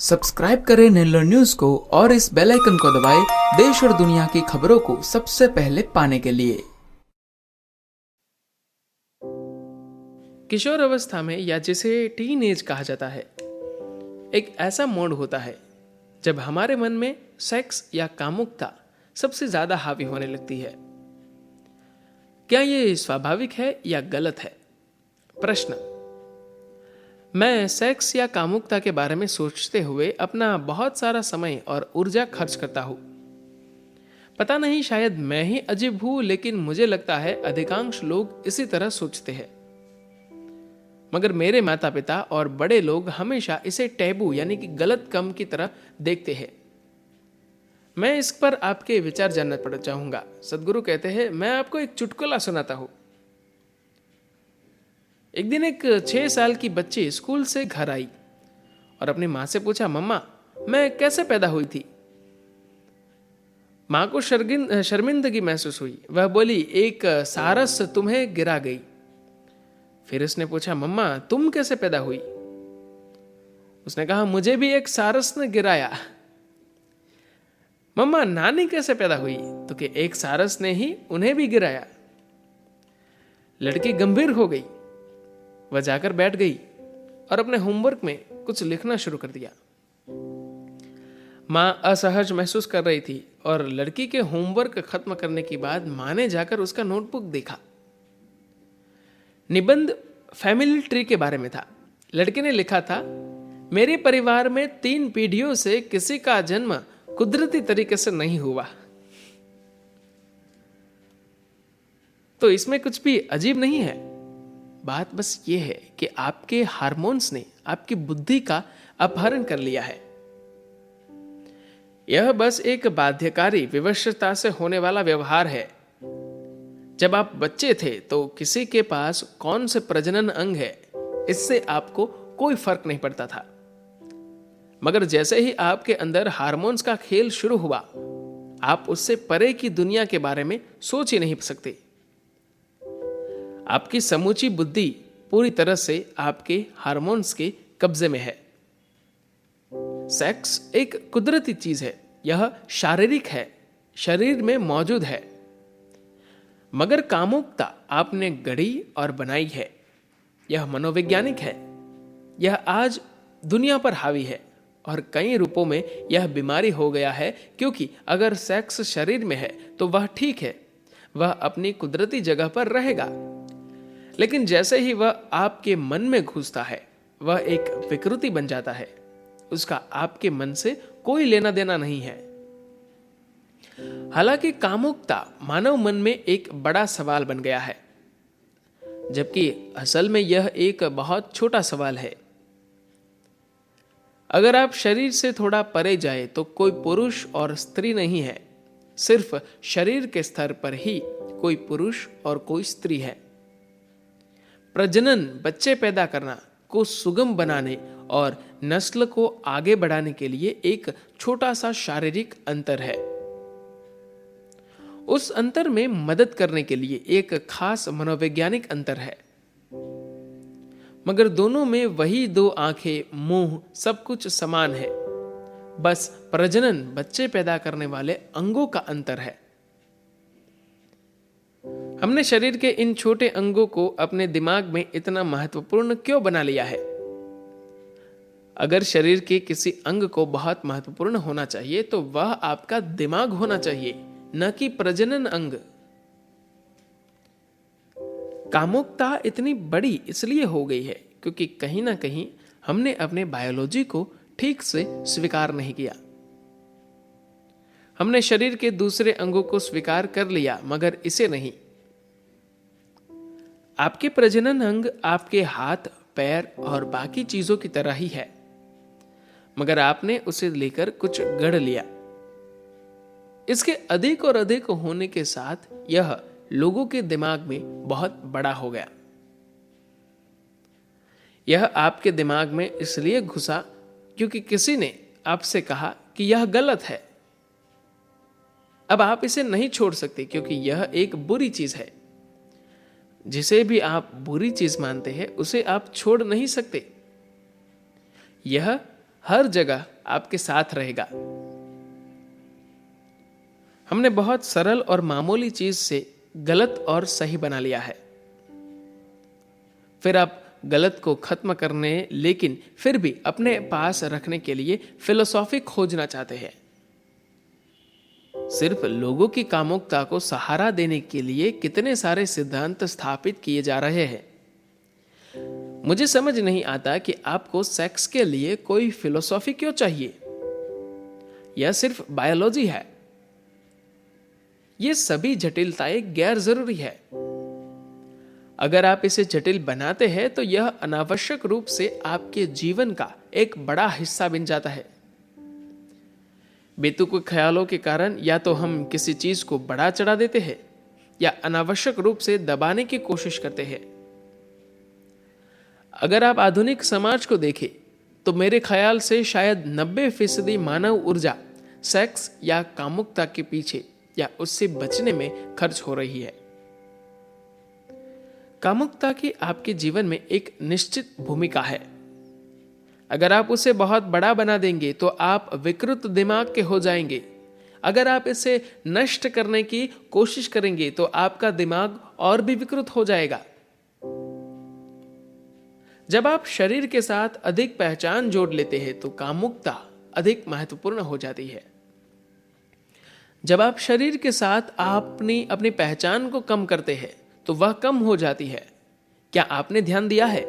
Subscribe करें Nellore news को और इस बेल आइकन को दबाएं देश और दुनिया की खबरों को सबसे पहले पाने के लिए। किशोर अवस्था में या जिसे टीन एज कहा जाता है, एक ऐसा मोड़ होता है जब हमारे मन में सेक्स या कामुकता सबसे ज्यादा हावी होने लगती है। क्या ये स्वाभाविक है या गलत है? प्रश्न। मैं सेक्स या कामुकता के बारे में सोचते हुए अपना बहुत सारा समय और ऊर्जा खर्च करता हूं। पता नहीं, शायद मैं ही अजीब हूं, लेकिन मुझे लगता है अधिकांश लोग इसी तरह सोचते हैं। मगर मेरे माता पिता और बड़े लोग हमेशा इसे टैबू यानी कि गलत काम की तरह देखते हैं। मैं इस पर आपके विचार जानना पड़ चाहूंगा। सदगुरु कहते हैं, मैं आपको एक चुटकुला सुनाता हूं। एक दिन एक 6 साल की बच्ची स्कूल से घर आई और अपनी मां से पूछा, मम्मा, मैं कैसे पैदा हुई थी? मां को शर्मिंदगी महसूस हुई। वह बोली, एक सारस तुम्हें गिरा गई। फिर उसने पूछा, मम्मा, तुम कैसे पैदा हुई? उसने कहा, मुझे भी एक सारस ने गिराया। मम्मा, नानी कैसे पैदा हुई? तो कि एक सारस ने ही उन्हें भी गिराया। लड़की गंभीर हो गई। वह जाकर बैठ गई और अपने होमवर्क में कुछ लिखना शुरू कर दिया। मां असहज महसूस कर रही थी और लड़की के होमवर्क खत्म करने के बाद मां ने जाकर उसका नोटबुक देखा। निबंध फैमिली ट्री के बारे में था। लड़के ने लिखा था, मेरे परिवार में 3 पीढ़ियों से किसी का जन्म कुदरती तरीके से नहीं हुआ। तो इसमें कुछ भी अजीब नहीं है। बात बस यह है कि आपके हार्मोन्स ने आपकी बुद्धि का अपहरण कर लिया है। यह बस एक बाध्यकारी विवशता से होने वाला व्यवहार है। जब आप बच्चे थे तो किसी के पास कौन से प्रजनन अंग है, इससे आपको कोई फर्क नहीं पड़ता था। मगर जैसे ही आपके अंदर हार्मोन्स का खेल शुरू हुआ, आप उससे परे की दुनिया के बारे में सोच ही नहीं सकते। आपकी समूची बुद्धि पूरी तरह से आपके हार्मोन्स के कब्जे में है। सेक्स एक कुदरती चीज है। यह शारीरिक है, शरीर में मौजूद है। मगर कामुकता आपने गढ़ी और बनाई है। यह मनोवैज्ञानिक है। यह आज दुनिया पर हावी है और कई रूपों में यह बीमारी हो गया है, क्योंकि अगर सेक्स शरीर में है तो वह ठीक है, वह अपनी कुदरती जगह पर रहेगा। लेकिन जैसे ही वह आपके मन में घुसता है, वह एक विकृति बन जाता है। उसका आपके मन से कोई लेना देना नहीं है। हालांकि कामुकता मानव मन में एक बड़ा सवाल बन गया है, जबकि असल में यह एक बहुत छोटा सवाल है। अगर आप शरीर से थोड़ा परे जाए तो कोई पुरुष और स्त्री नहीं है। सिर्फ शरीर के स्तर पर ही कोई पुरुष और कोई स्त्री है। प्रजनन, बच्चे पैदा करना को सुगम बनाने और नस्ल को आगे बढ़ाने के लिए एक छोटा सा शारीरिक अंतर है। उस अंतर में मदद करने के लिए एक खास मनोवैज्ञानिक अंतर है। मगर दोनों में वही 2 आंखें, मुंह, सब कुछ समान है। बस प्रजनन, बच्चे पैदा करने वाले अंगों का अंतर है। हमने शरीर के इन छोटे अंगों को अपने दिमाग में इतना महत्वपूर्ण क्यों बना लिया है? अगर शरीर के किसी अंग को बहुत महत्वपूर्ण होना चाहिए तो वह आपका दिमाग होना चाहिए, न कि प्रजनन अंग। कामुकता इतनी बड़ी इसलिए हो गई है क्योंकि कहीं ना कहीं हमने अपने बायोलॉजी को ठीक से स्वीकार नहीं किया। हमने शरीर के दूसरे अंगों को स्वीकार कर लिया, मगर इसे नहीं। आपके प्रजनन अंग आपके हाथ, पैर और बाकी चीजों की तरह ही है, मगर आपने उसे लेकर कुछ गढ़ लिया। इसके अधिक और अधिक होने के साथ यह लोगों के दिमाग में बहुत बड़ा हो गया। यह आपके दिमाग में इसलिए घुसा क्योंकि किसी ने आपसे कहा कि यह गलत है। अब आप इसे नहीं छोड़ सकते क्योंकि यह एक बुरी चीज है। जिसे भी आप बुरी चीज मानते हैं, उसे आप छोड़ नहीं सकते। यह हर जगह आपके साथ रहेगा। हमने बहुत सरल और मामूली चीज से गलत और सही बना लिया है। फिर आप गलत को खत्म करने लेकिन फिर भी अपने पास रखने के लिए फिलोसॉफी खोजना चाहते हैं। सिर्फ लोगों की कामुकता को सहारा देने के लिए कितने सारे सिद्धांत स्थापित किए जा रहे हैं। मुझे समझ नहीं आता कि आपको सेक्स के लिए कोई फिलोसॉफी क्यों चाहिए। यह सिर्फ बायोलॉजी है। ये सभी जटिलताएं गैर जरूरी है। अगर आप इसे जटिल बनाते हैं तो यह अनावश्यक रूप से आपके जीवन का एक बड़ा हिस्सा बन जाता है। बेतुके ख्यालों के कारण या तो हम किसी चीज को बढ़ा चढ़ा देते हैं या अनावश्यक रूप से दबाने की कोशिश करते हैं। अगर आप आधुनिक समाज को देखें तो मेरे ख्याल से शायद 90% मानव ऊर्जा सेक्स या कामुकता के पीछे या उससे बचने में खर्च हो रही है। कामुकता की आपके जीवन में एक निश्चित भूमिका है। अगर आप उसे बहुत बड़ा बना देंगे तो आप विकृत दिमाग के हो जाएंगे। अगर आप इसे नष्ट करने की कोशिश करेंगे तो आपका दिमाग और भी विकृत हो जाएगा। जब आप शरीर के साथ अधिक पहचान जोड़ लेते हैं तो कामुकता अधिक महत्वपूर्ण हो जाती है। जब आप शरीर के साथ अपनी पहचान को कम करते हैं तो वह कम हो जाती है। क्या आपने ध्यान दिया है,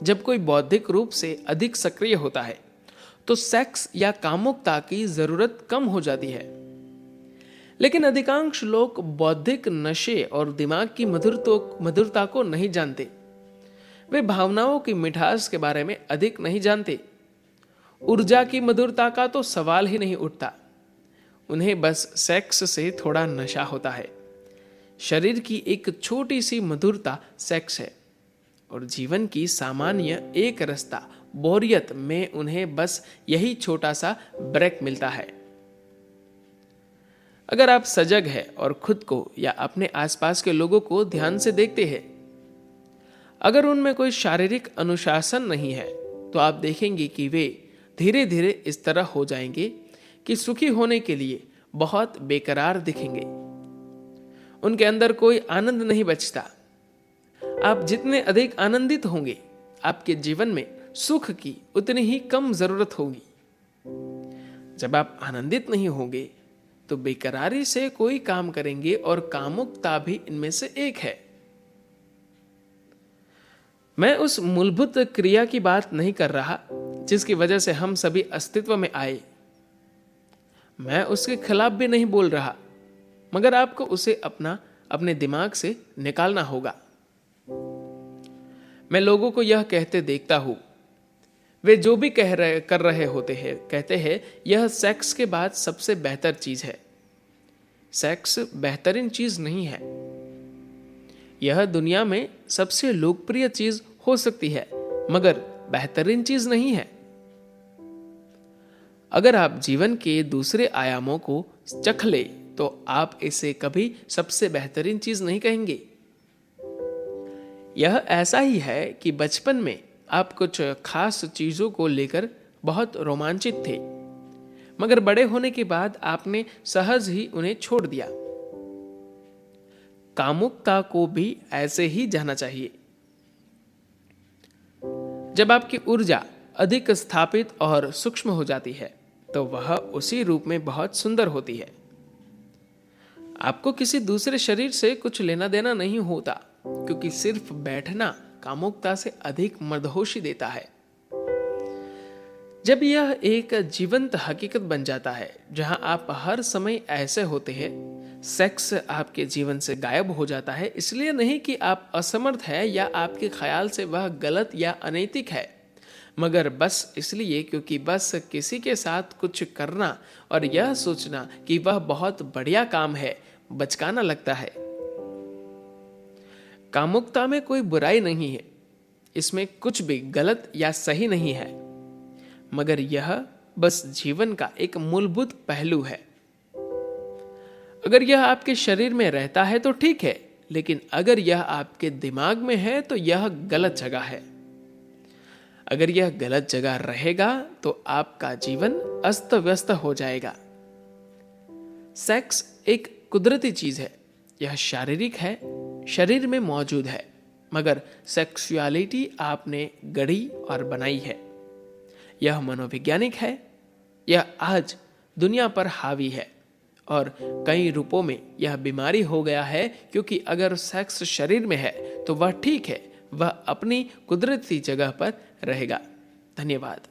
जब कोई बौद्धिक रूप से अधिक सक्रिय होता है तो सेक्स या कामुकता की जरूरत कम हो जाती है। लेकिन अधिकांश लोग बौद्धिक नशे और दिमाग की मधुरता को नहीं जानते। वे भावनाओं की मिठास के बारे में अधिक नहीं जानते। ऊर्जा की मधुरता का तो सवाल ही नहीं उठता। उन्हें बस सेक्स से थोड़ा नशा होता है। शरीर की एक छोटी सी मधुरता सेक्स है और जीवन की सामान्य एक रास्ता बोरियत में उन्हें बस यही छोटा सा ब्रेक मिलता है। अगर आप सजग हैं और खुद को या अपने आसपास के लोगों को ध्यान से देखते हैं, अगर उनमें कोई शारीरिक अनुशासन नहीं है तो आप देखेंगे कि वे धीरे धीरे इस तरह हो जाएंगे कि सुखी होने के लिए बहुत बेकरार दिखेंगे। उनके अंदर कोई आनंद नहीं बचता। आप जितने अधिक आनंदित होंगे, आपके जीवन में सुख की उतनी ही कम जरूरत होगी। जब आप आनंदित नहीं होंगे तो बेकरारी से कोई काम करेंगे और कामुकता भी इनमें से एक है। मैं उस मूलभूत क्रिया की बात नहीं कर रहा जिसकी वजह से हम सभी अस्तित्व में आए। मैं उसके खिलाफ भी नहीं बोल रहा, मगर आपको उसे अपने दिमाग से निकालना होगा। मैं लोगों को यह कहते देखता हूं, वे जो भी कर रहे होते हैं, कहते हैं यह सेक्स के बाद सबसे बेहतर चीज है। सेक्स बेहतरीन चीज नहीं है। यह दुनिया में सबसे लोकप्रिय चीज हो सकती है, मगर बेहतरीन चीज नहीं है। अगर आप जीवन के दूसरे आयामों को चख ले तो आप इसे कभी सबसे बेहतरीन चीज नहीं कहेंगे। यह ऐसा ही है कि बचपन में आप कुछ खास चीजों को लेकर बहुत रोमांचित थे, मगर बड़े होने के बाद आपने सहज ही उन्हें छोड़ दिया। कामुकता को भी ऐसे ही जाना चाहिए। जब आपकी ऊर्जा अधिक स्थापित और सूक्ष्म हो जाती है तो वह उसी रूप में बहुत सुंदर होती है। आपको किसी दूसरे शरीर से कुछ लेना देना नहीं होता, क्योंकि सिर्फ बैठना कामुकता से अधिक मदहोशी देता है। जब यह एक जीवंत हकीकत बन जाता है जहां आप हर समय ऐसे होते हैं, सेक्स आपके जीवन से गायब हो जाता है। इसलिए नहीं कि आप असमर्थ हैं या आपके ख्याल से वह गलत या अनैतिक है, मगर बस इसलिए क्योंकि बस किसी के साथ कुछ करना और यह सोचना कि वह बहुत बढ़िया काम है बचकाना लगता है। कामुकता में कोई बुराई नहीं है, इसमें कुछ भी गलत या सही नहीं है, मगर यह बस जीवन का एक मूलभूत पहलू है। अगर यह आपके शरीर में रहता है तो ठीक है, लेकिन अगर यह आपके दिमाग में है तो यह गलत जगह है। अगर यह गलत जगह रहेगा तो आपका जीवन अस्त व्यस्त हो जाएगा। सेक्स एक कुदरती चीज है, यह शारीरिक है, शरीर में मौजूद है, मगर सेक्सुअलिटी आपने गढ़ी और बनाई है। यह मनोवैज्ञानिक है, यह आज दुनिया पर हावी है और कई रूपों में यह बीमारी हो गया है, क्योंकि अगर सेक्स शरीर में है तो वह ठीक है, वह अपनी कुदरती जगह पर रहेगा। धन्यवाद।